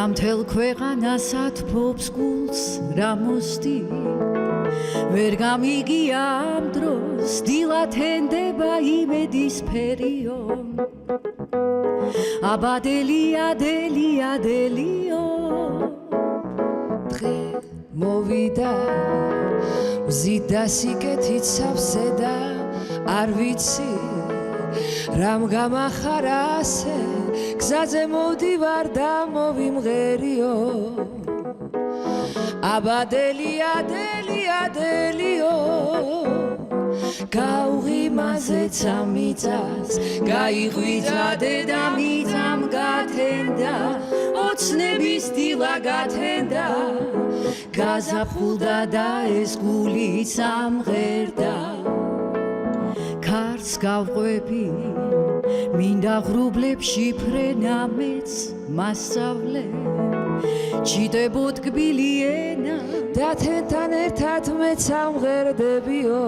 რა მთელ ქვეყანას ათბობს გულს რა მოსდი ვერ გამიგი ამ დროს დილად ენდება იმედისფერიო აბადელია დელია დელიო დღე მოვიდა მზით და სიკეთით სავსე და არ ვიცი რამ გამახარა ასე გზაზე მოვდივარ და მოვიმღერიო აბადელია დელია დელიო გაუღიმაზეც ამიწას გაიღვიძა დედამიწამ გათენდა ოცნების დილა გათენდა გაზაფხულდა და ეს გულიც ამღერდა ქარს გავყვები მინდა ღრუბლებში ფრენა მეც მასწავლე ჩიტებოდ კბილი ენა და თენთან ერთად მეც ამღერდებიო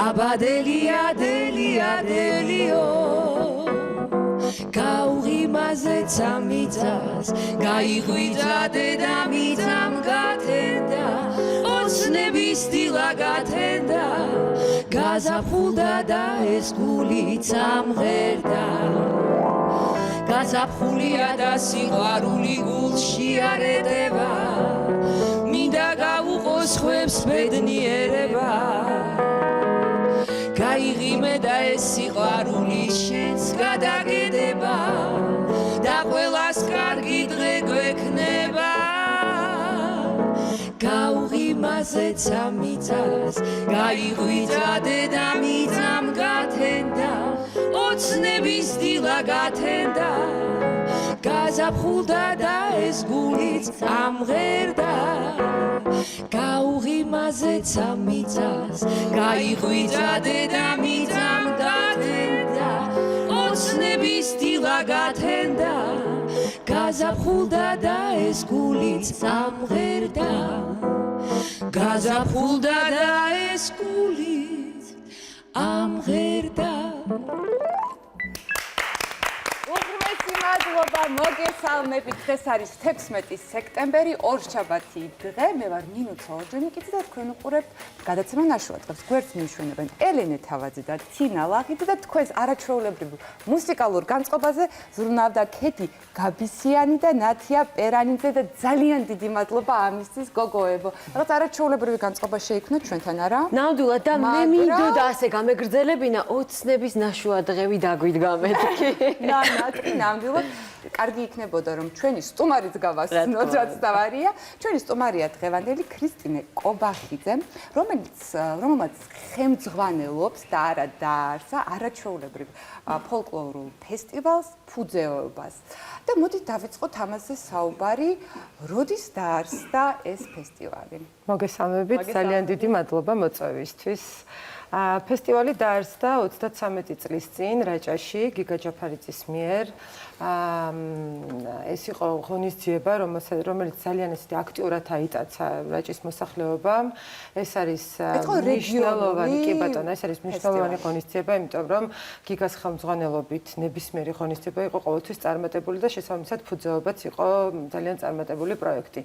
აბადელია დელია დელიო გაუღიმაზეც ამიწას გაიღვიძა დედამიწამ გათენდა ოცნების დილა გათენდა გაზაფხულდა და ეს გულიც ამღერდა გაზაფხულია და სიყვარული გულში არეტება მინდა გავუყოს ხვებს ბედნიერება გაიღიმე და ეს სიყვარული შენს გადაგედება და ყველას კარგი დღე გვექნება გაუღიმაზეც ამიწას გაიღვიძა დედამიწამ გათენდა ოცნების დილა გათენდა გაზაფხულდა და ეს გულიც ამღერდა გაუღიმაზეც ამიწას გაიღვიძა დედამიწამ გათენდა ოცნების დილა გათენდა გაზაფხულდა და ეს გულიც ამღერდა გაზაფხულდა და ეს გულიც ამღერდა მადლობა მოგესალმებით დღეს არის 16 სექტემბერი ორშაბათი დღე მე ვარ ნინო ცოლოჯენიკიძე და თქვენ უყურებთ გადაცემა ნაშრომად დღეს გვერდს მიიშვენებენ ელენე თავაძე და თინა ლაღიძე და თქვენს არაჩვეულებრივ მუსიკალურ განწყობაზე ზრუნავდა ქედი გაბისიანი და ნათია პერანიძე და ძალიან დიდი მადლობა ამისთვის გოგოებო რაღაც არაჩვეულებრივი განწყობა შეიქმნა ჩვენთან არა ნამდვილად და მე მინდოდა ასე გამეგრძელებინა ოცნების ნაშუა დღევი დაგვიდგა მეთქი ნამდვილად კარგი იქნებოდა რომ ჩვენი სტუმარიც გავასწინოთ რაც დავარია ჩვენი სტუმარია დღევანდელი ქრისტინე კობახიძე რომელმაც ხემძღვანელობს და არა დაარსა არაჩვეულებრივ ფოლკლორულ ფესტივალს ფუძეობას და მოდით დავიწყოთ ამაზე საუბარი როდის დაარსდა ეს ფესტივალი მოგესალმებით ძალიან დიდი მადლობა მოწვევისთვის ფესტივალი დაარსდა 33 წლის წინ რაჭაში გიგა ჯაფარიძის მიერ ეს იყო ღონისძიება რომელიც ძალიან ესეთი აქტიურად აიტაცა რაჭის მოსახლეობამ ეს არის მნიშვნელოვანი კი ბატონო ეს არის მნიშვნელოვანი ღონისძიება იმიტომ რომ გიგას ხელმძღვანელობით ნებისმიერი ღონისძიება იყო ყოველთვის წარმატებული და შესაბამისად ფუძეობაც იყო ძალიან წარმატებული პროექტი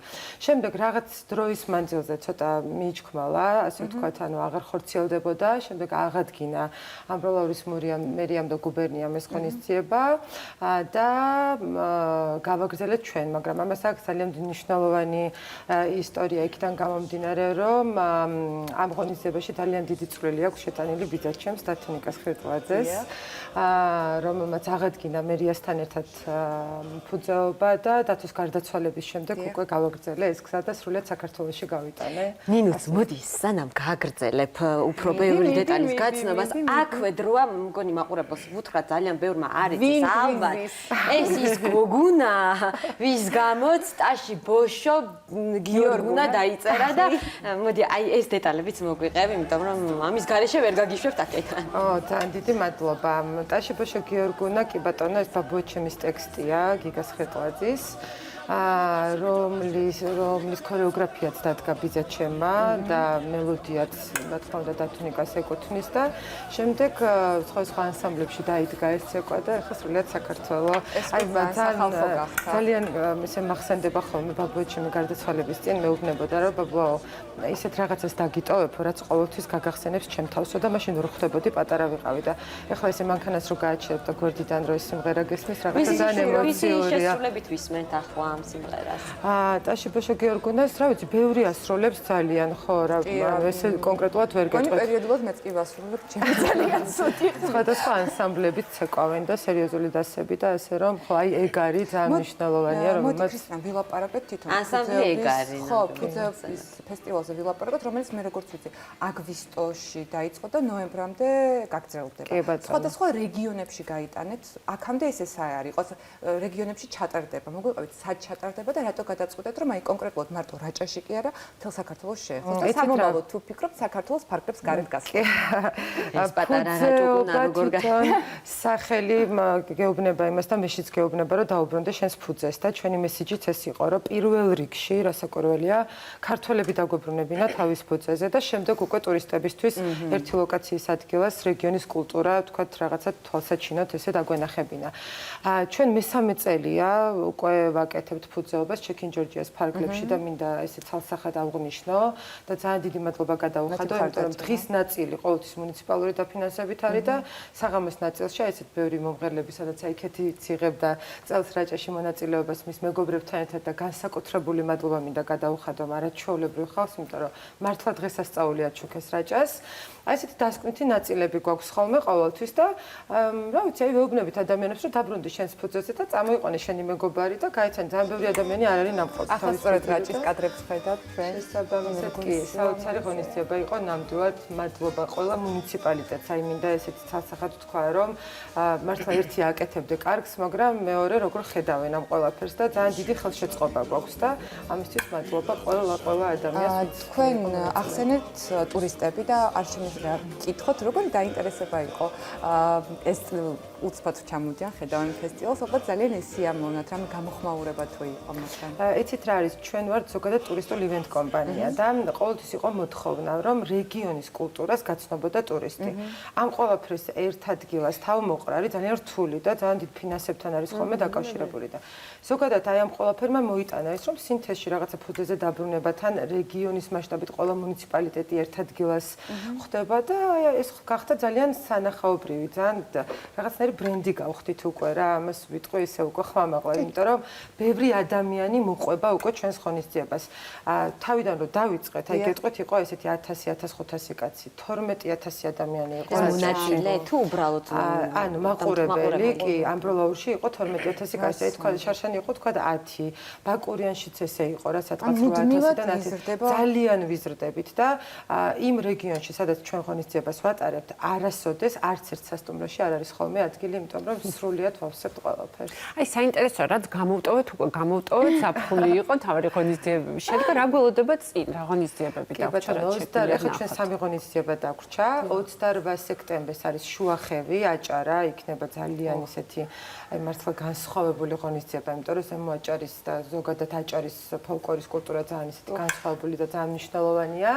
შემდეგ რაღაც დროის მანძილზე ცოტა მიიჩქმალა ასე ვთქვათ ანუ აღარ ხორციელდებოდა შემდეგ აღადგინა ამბროლაურის მერიამ და გუბერნიამ ეს ღონისძიება და გავაგრძელეთ ჩვენ, მაგრამ ამას აქვს ძალიან მნიშვნელოვანი ისტორია იქიდან გამომდინარე, რომ ამ ღონისძიებაში ძალიან დიდი წვლილი აქვს შეტანილი ბიძაჩემს და თინიკას ხრიტლაძეს, რომელმაც აღადგინა მერიასთან ერთად ფუძეობა და დათოს გარდაცვალების შემდეგ უკვე გავაგრძელე ეს გზა და სრულად საქართველოში გავიტანე. ნინუც, მოდი, სანამ გააგრძელებ უფრო ბევრი დეტალის გაცნობას, აქვე დროა მგონი მაყურებელს ვუთხრა ძალიან ბევრმა არ იცის ალბათ. ეს ის გოგუნა, ვის გამოც ტაში ბოშო გიორგუნა დაიწერა და მოდი აი ეს დეტალებიც მოგვიყევი, იმიტომ რომ ამის გარეშე ვერ გაგიშვებთ აქედან. ძალიან დიდი მადლობა. ტაში ბოშო გიორგუნა, კი ბატონო, ეს ბაბუეჩემის ტექსტია, გიგას ხეტლაძის. რომლის ქორეოგრაფიაც დადგა ბიძაჩემმა და მელოდიაც რა თქმა უნდა დათუნიკას ეკუთვნის და შემდეგ სხვა ანსამბლებში დაიდგა ეს ცეკვა და ახლა სრულიად საქართველოს ძალიან ისე მახსენდება ხოლმე ბაბუეჩემი გარდაცვალების წინ მეუბნებოდა რომ ბაბუო ისეთ რაღაცას დაგიტოვებო რაც ყოველთვის გაგახსენებს ჩემ თავსო და მაშინ ვერ ხვდებოდი პატარა ვიყავი და ახლა ესე მანქანას რო გააჩერებ და გვერდიდან რო ეს სიმღერა გესმის რაღაცა ძალიან ემოციურია შესრულებით ვისმენთ ახლა ამ სიმღერას ტაშიბოშო გეორგუნას რა ვიცი ბევრი ასრულებს ძალიან ხო რა ესე კონკრეტულად ვერ გეტყვით პერიოდულად მეც კი ვასრულებ ჩემი ძალიან ცუდი სხვადასხვა ანსამბლებით ცეკვავენ და სერიოზული დასები და ასე რომ ხო აი ეგ არის ძალიან მნიშვნელოვანია რომ მოდი ქრისტიან ვილაპარაკეთ თვითონ ანსამბლი ეგ არის ხო ფუძეობის ფესტივალზე ვილაპარაკოთ რომელიც მე როგორც ვიცი აგვისტოში დაიწყო და ნოემბრამდე გაგრძელდება სხვადასხვა რეგიონებში გაიტანეთ აქამდე ეს არ იყო რეგიონებში ჩატარდება მოგვიყვებით სად ჩატარდება და რატო გადაწყვეტეთ რომ აი კონკრეტულად მარტო რაჭაში კი არა მთელ საქართველოს შეეხოს და სამომავლოდ თუ ფიქრობთ საქართველოს ფარგლებს გარეთ გასვლა ეს პატარა რაჭუკუნა როგორ სახელი გეუბნება იმას და მეშიც გეუბნება რომ დაუბრუნდე შენს ფუძეს და ჩვენი მესიჯიც ეს იყო რომ პირველ რიგში რასაკვირველია ქართველები დაგვებრუნებინა თავის ფუძეზე და შემდეგ უკვე ტურისტებისთვის ერთი ლოკაციის ადგილას რეგიონის კულტურა თქვათ რაღაცა თვალსაჩინოთ ესე დაგვენახებინა ჩვენ მესამე წელია უკვე ვაკეთებთ ფუძეობას ჩეკინ ჯორჯიას ფარგლებში და მინდა ესე ცალსახად აღვნიშნო და ძალიან დიდი მადლობა გადაუხადო იმიტომ რომ დღის ნაწილი ყოველთვის მუნიციპალური დაფინანსებით არის და საღამოს ნაწილში ესეთ ბევრი მომღერლები სადაც აიქეთი იციღებ და წელს რაჭაში მონაწილეობას მის მეგობრებთან ერთად და განსაკუთრებული მადლობა მინდა გადაუხადო არაჩვეულებრივ ხალხს იმიტომ რომ მართლა დღესასწაულია ჩუქეს რაჭას აი ესეთი დასკვნითი ნაწილები გვაქვს ხოლმე ყოველთვის და რა ვიცი აი ვეუბნებით ადამიანებს რომ დაბრუნდი შენს ფუძეზე და წამოიყვანე შენი მეგობარი და გაიცანი ძალიან ბევრი ადამიანი არ არის ნამყოფი ახლა სწორედ რაჭის კადრებს ხედავთ ჩვენ შესაბამისად კი საოცარი ღონისძიება იყო ნამდვილად მადლობა ყველა მუნიციპალიტეტს აი მინდა ესეთი ცალსახად თქვა რომ მართლა ერთი აკეთებდე კარგს მაგრამ მეორე როგორ ხედავენ ამ ყველაფერს და ძალიან დიდი ხელშეწყობა გვაქვს და ამისთვის მადლობა ყველა ადამიანს თქვენ ახსენეთ ტურისტები და არ შემიძლია კითხოთ როგორი დაინტერესება იყო ეს უცბად ჩამოდიან ხედავენ ფესტივალს ალბათ ძალიან ესიამოვნათ რამე გამოხმაურება თუ იყო მათთან იცით რა არის ჩვენ ვართ ზოგადად ტურისტული ივენთ კომპანია და ყოველთვის იყო მოთხოვნა რომ რეგიონის კულტურას გაცნობოდა ტურისტი ამ ყველაფრის ერთ ადგილას თავმოყრარი ძალიან რთული და ძალიან დიდ ფინანსებთან არის ხოლმე დაკავშირებული და ზოგადად აი ამ ყველაფერმა მოიტანა ის რომ სინთეზში რაღაცა ფუძეზე დაბრუნებათან რეგიონის მასშტაბით ყველა მუნიციპალიტეტი ერთ ადგილას ხდება და ეს გახდა ძალიან სანახაობრივი ძალიან რაღაცნაირი ბრენდი გავხდით უკვე რა ამას ვიტყვი ისე უკვე ხმამაღლა იმიტომ რომ ბევრი ადამიანი მოყვება უკვე ჩვენს ღონისძიებას თავიდან რომ დავიწყეთ აი გეტყვით იყო ესეთი 1000-1500 კაცი 12000 ადამიანი იყო მონაწილე თუ უბრალოდ ანუ მაყურებელი კი ამბროლაურში იყო 12000 კაცი აი თქვა შარშანი იყო თქვა 10 ბაკურიანშიც ესე იყო რა სადღაც 8000-დან 10 ძალიან ვიზრდებით და იმ რეგიონში სადაც ჩვენ ღონისძიებას ვატარებთ არასოდეს არც ერთ სასტუმროში არ არის ხოლმე ადგილი იმიტომ რომ სრულიად ვავსებთ ყველაფერს აი საინტერესოა რაც გამოვტოვეთ უკვე გამოვტოვეთ საფხული იყო თავი ღონისძიებების შედეგად რა გველოდება წინ რა ღონისძიებები დაგვჭირდა ახლა ჩვენ სამი ღონისძიება დაგვრჩა 28 სექტემბერს არის შუახევი აჭარა იქნება ძალიან ისეთი აი მართლა განსხვავებული ღონისძიება იმიტომ რომ ზემო აჭარის და ზოგადად აჭარის ფოლკლორის კულტურა ძალიან ისეთი განსხვავებული და ძალიან მნიშვნელოვანია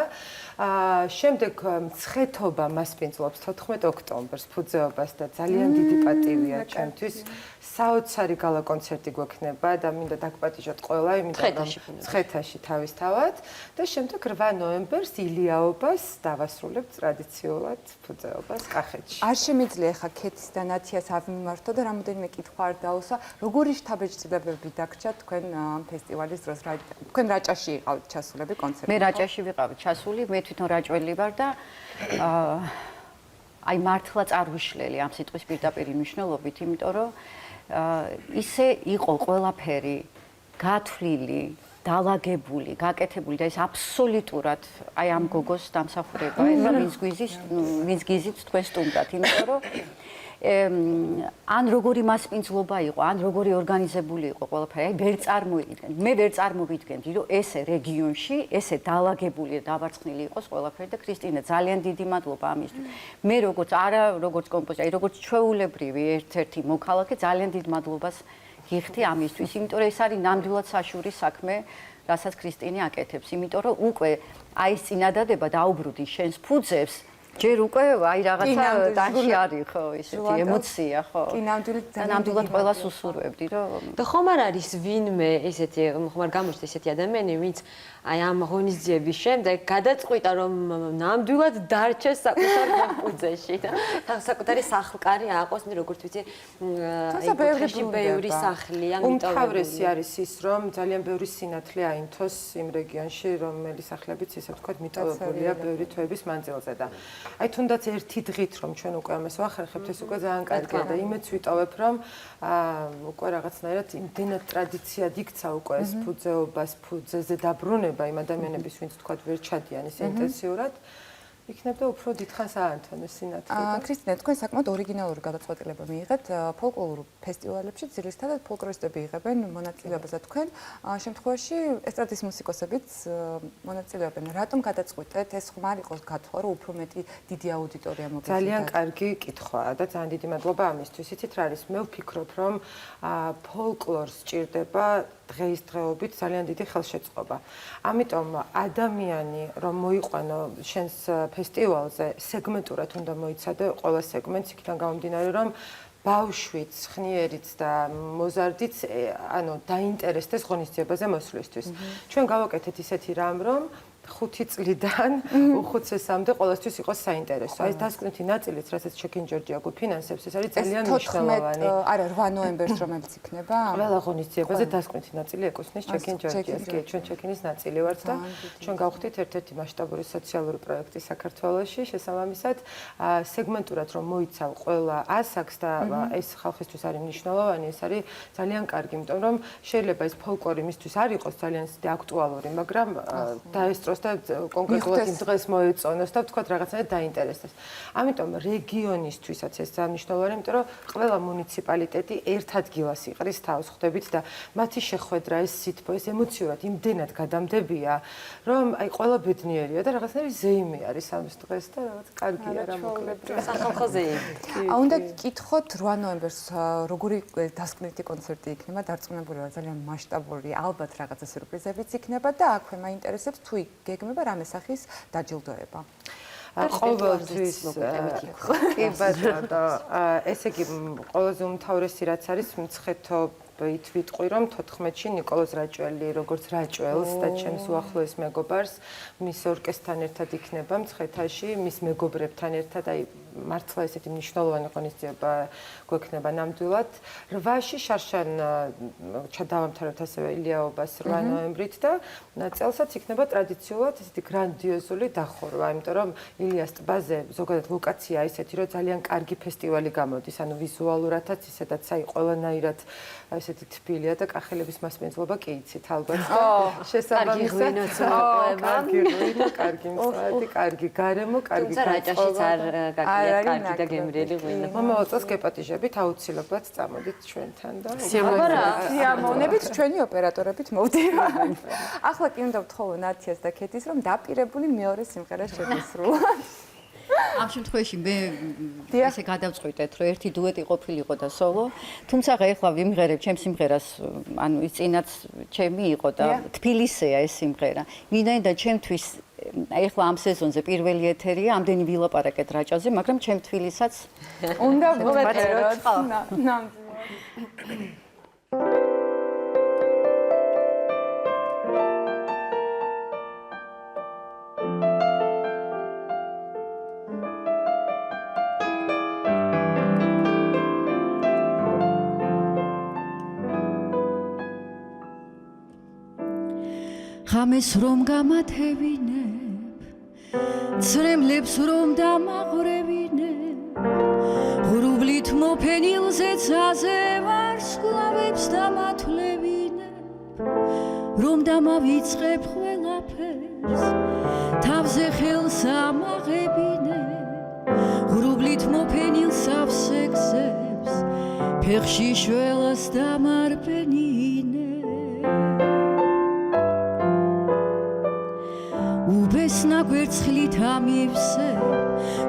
შემდეგ მცხეთობა მასპინძლობს 14 ოქტომბერს ფუძეობას და ძალიან დიდი პატივია ჩვენთვის საოცარი გალა კონცერტი გვექნება და მინდა დაგპატიჟოთ ყველა იმიტომ რომ მცხეთაში თავისთავად და შემდეგ 8 ნოემბერს ილიაობას დავასრულებთ ტრადიციულად ფუძეობას კახეთში არ შემიძლია ხა ქეთის და ნათიას ავიმართო და რამოდენიმე კითხვა არ დაუსვა როგორი შთაბეჭდილებები დაგჭა თქვენ ამ ფესტივალის დროს თქვენ რაჭაში იყავით ჩასულები კონცერტში მე რაჭაში ვიყავი ჩასული მე თვითონ რაჭველი ვარ და აი მართლა წარვიშლელი ამ სიტყვის პირდაპირ მნიშვნელობით იმიტომ რომ ისე იყო ყველაფერი გათვლილი დალაგებული, გაკეთებული და ეს აბსოლუტურად აი ამ გოგოს დამსახურება, ეხლა ვინც გიზით თქვენ სტუმრად, იმიტომ რომ ან როგორი მასპინძლობა იყო, ან როგორი ორგანიზებული იყო ყველაფერი, აი ვერ წარმოვიდგენ. მე ვერ წარმოვიდგენდი, რომ ესე რეგიონში, ესე დალაგებული და დავარცხნილი იყოს ყველაფერი და ქრისტინა ძალიან დიდი მადლობა ამისთვის. მე როგორც კომპოზიტორი, როგორც ჩვეულებრივი ერთ-ერთი მოქალაქე ძალიან დიდ მადლობას გიხდი ამისთვის, იმიტომ რომ ეს არის ნამდვილად საშუური საქმე, რასაც ქრისტინე აკეთებს, იმიტომ რომ უკვე აი ეს წინადადება დაუბრუნდი შენს ფუძებს, ჯერ უკვე აი რაღაცა დაში არის ხო, ისეთი ემოცია ხო. კი, ნამდვილად ყველას უსურვებდი, რომ და ხომ არ არის ვინმე ესეთი, ხომ არ გამოჩნდა ესეთი ადამიანი, ვინც აი ამ ღონისძიების შემდეგ გადაწყვიტა რომ ნამდვილად დარჩეს საკუთარ ფუძეში და საკუთარი სახლკარი აყოს, როგორც ვიცი, აი ბევრი სახლია, უმთავრესი არის ის, რომ ძალიან ბევრი სინათლე აინთოს იმ რეგიონში, რომელი სახლებიც ისე ვთქვათ, მიტოვებულია ბევრი თვეების მანძილზე და აი თუნდაც ერთი დღით რომ ჩვენ უკვე ამას ვახერხებთ, ეს უკვე ძალიან კარგია და იმეც ვიტოვებ, რომ უკვე რაღაცნაირად იმდენად ტრადიციად იქცა უკვე ეს ფუძეობას, ფუძეზე დაბრუნება იმ ადამიანების, ვინც თქვათ ვერ ჩადიან ისე ინტენსიურად, იქნებოდა უფრო დიდხანს აანთონეს სინათლე. ქრისტინე, თქვენ საკმაოდ ორიგინალური გადაწყვეტილება მიიღეთ ფოლკლორულ ფესტივალებში, ძირითადად ფოლკლორისტები იღებენ მონაწილეობას და თქვენ შემთხვევაში ესტრადის მუსიკოსებიც მონაწილეობენ. რატომ გადაწყვეტეთ ეს ხმარ იყოს გათვლა, რომ უფრო მეტი დიდი აუდიტორია მოგეწონათ? ძალიან კარგი კითხვაა და ძალიან დიდი მადლობა ამისთვის. იცით რა არის? მე ვფიქრობ, რომ ფოლკლორს სჭირდება დღეისდღეობით ძალიან დიდი ხელშეწყობა. ამიტომ ადამიანი რომ მოიყვანო შენს ფესტივალზე, სეგმენტურად უნდა მოიცადე ყველა სეგმენტს, იქიდან გამომდინარე, რომ ბავშვიც, ხნიერიც და მოზარდიც, ანუ დაინტერესდეს ღონისძიებაზე მოსვლისთვის. ჩვენ გავაკეთეთ ისეთი რამ, რომ 5 წლიდან 5 წესამდე ყოველთვის იყოს საინტერესო. აი დასკვნითი ნაწილიც, რასაც ჩეკინ ჯორჯია გვიფინანსებს, ეს არის ძალიან მნიშვნელოვანი. არა, 8 ნოემბერს რომელიც იქნება. ყველა ღონისძიებაზე დასკვნითი ნაწილი ეკუთვნის ჩეკინ ჯორჯიას. კი, ჩვენ ჩეკინის ნაწილი ვართ და ჩვენ გავხდით ერთ-ერთი მასშტაბური სოციალური პროექტი საქართველოში. შესაბამისად, სეგმენტურად რომ მოიცავ ყველა ასაკს და ეს ხალხისთვის არის მნიშვნელოვანი, ეს არის ძალიან კარგი, იმიტომ რომ შეიძლება ეს ფოლკლორი მისთვის არ იყოს ძალიან აქტუალური, მაგრამ დაესწროს და კონკრეტულად იმ დღეს მოეწონოს და ვთქვათ რაღაცნაირად დაინტერესდეს. ამიტომ რეგიონისთვისაც ეს ძალიან მნიშვნელოვანია, იმიტომ რომ ყველა მუნიციპალიტეტი ერთ ადგილას იყრის თავს, ხვდებით და მათი შეხვედრა, ეს სითბო, ეს ემოციურად იმდენად გადამდებია, რომ აი ყველა ბედნიერია და რაღაცნაირი ზეიმი არის ამ დღეს და რაღაც კარგია რა მოკლედ. სახალხო ზეიმი. უნდა გკითხოთ 8 ნოემბერს როგორი დასკვნითი კონცერტი იქნება, დარწმუნებული ვარ ძალიან მასშტაბური, ალბათ რაღაცა სიურპრიზებიც იქნება და აქვე მაინტერესებს თუ გეგმება რამე სახის დაჯილდოება. ყოველთვის კი ბატონო, ესე იგი ყველაზე უმთავრესი რაც არის მცხეთობით ვიტყვი რომ 14-ში ნიკოლოზ რაჭველი როგორც რაჭველს და ჩემს უახლოეს მეგობარს მის ორკესტრთან ერთად იქნება მცხეთაში, მის მეგობრებთან ერთად, აი მართლა ესეთი მნიშვნელოვანი ღონისძიება გვექნება ნამდვილად. 8-ში შარშან ჩადავამთავრებთ ასევე ილიაობას 8 ნოემბრით და წელსაც იქნება ტრადიციულად ესეთი გრანდიოზული დახურვა, იმიტომ რომ ილიას ტბაზე ზოგადად ლოკაცია ესეთი, რომ ძალიან კარგი ფესტივალი გამოდის, ანუ ვიზუალურადაც ისედაც აი ყველანაირად ესეთი თბილია და კახელების მასპინძლობა კი იცით ალბათ. შესაბამისად, კარგი ღვინო, კარგი მწვადი, კარგი გარემო, კარგი თუმცა რაჭაშიც არ გაკეთეთ კარგი და გემრიელი ღვინო. მომავალ წელს გეპატიჟებით აუცილებლად წამოდით ჩვენთან და სიამოვნებით ჩვენი ოპერატორებით მოვდივართ. ახლა კი უნდა ვთხოვო ნათიას და ქეთის რომ დაპირებული მეორე სიმღერა შეგესრულა. ამ შემთხვევაში მე ესე გადავწყვიტეთ, რომ ერთი დუეტი ყოფილიყო და სოლო, თუმცა ეხლა ვიმღერებ ჩემს სიმღერას, ანუ ის წინაც ჩემი იყო და თბილისეა ეს სიმღერა. ვინაიდან ჩემთვის ეხლა ამ სეზონზე პირველი ეთერია, ამდენი ვილაპარაკეთ რაჭაზე, მაგრამ ჩემ თბილისაც უნდა ვუღეროთ. ნამდვილად. ღამეს რომ გამათევინებ, ცრემლებს რომ დამაყრევინებ, ღრუბლით მოფენილ ზეცაზე ვარსკვლავებს დამათვლევინებ, რომ დამავიწყებ ყველაფერს, თავზე ხელს ამაღებინებ, ღრუბლით მოფენილ სავსეგზებს, ფეხში შველას დამარბენინებ. უბესნა გვერცხლით ამივსე,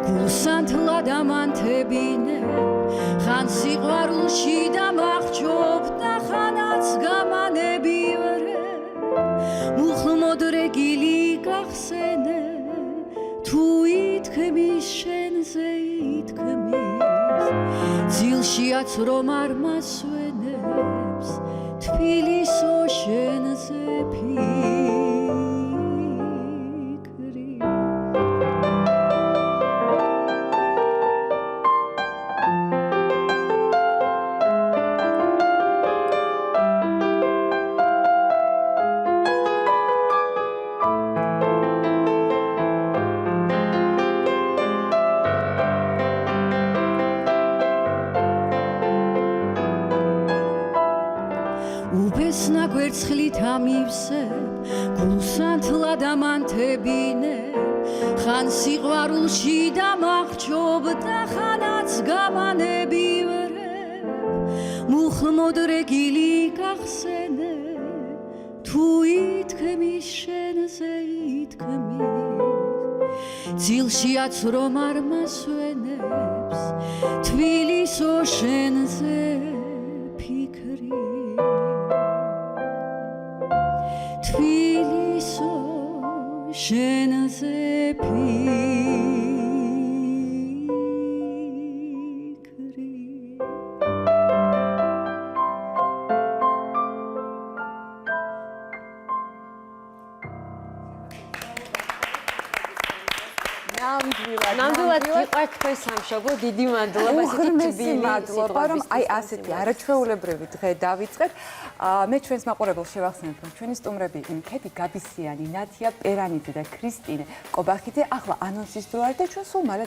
გულსანთლად ამანთებინებ, ხან სიყვარულში დამახჯობ და ძილშიაც რომ არ მასვენებს თბილისო შენზე ფიქრი უბესნა გვერცხლით ამივსებ გულსანთლა დამანთებინებ ხან სიყვარულში დამახჯობ და ხანაც გამანებივრებ მუხლმოდრეგილი გახსენე თუ ითქმის შენზე ითქმის ძილშიაც რომ არ მასვენებს თბილისო შენზე ფიქრი თბილისო შენზე ფიქრი ნამდვილად გიყვართ თქვენ სამშობლო, დიდი მადლობა. უღრმესი მადლობა, რომ აი ასეთი არაჩვეულებრივი დღე დავიწყეთ. მე ჩვენს მაყურებელს შევახსენებ, რომ ჩვენი სტუმრები იყვნენ ქეთი გაბისიანი, ნათია პერანიძე და ქრისტინე კობახიძე. ახლა ანონსის დრო არის და ჩვენ სულ მალე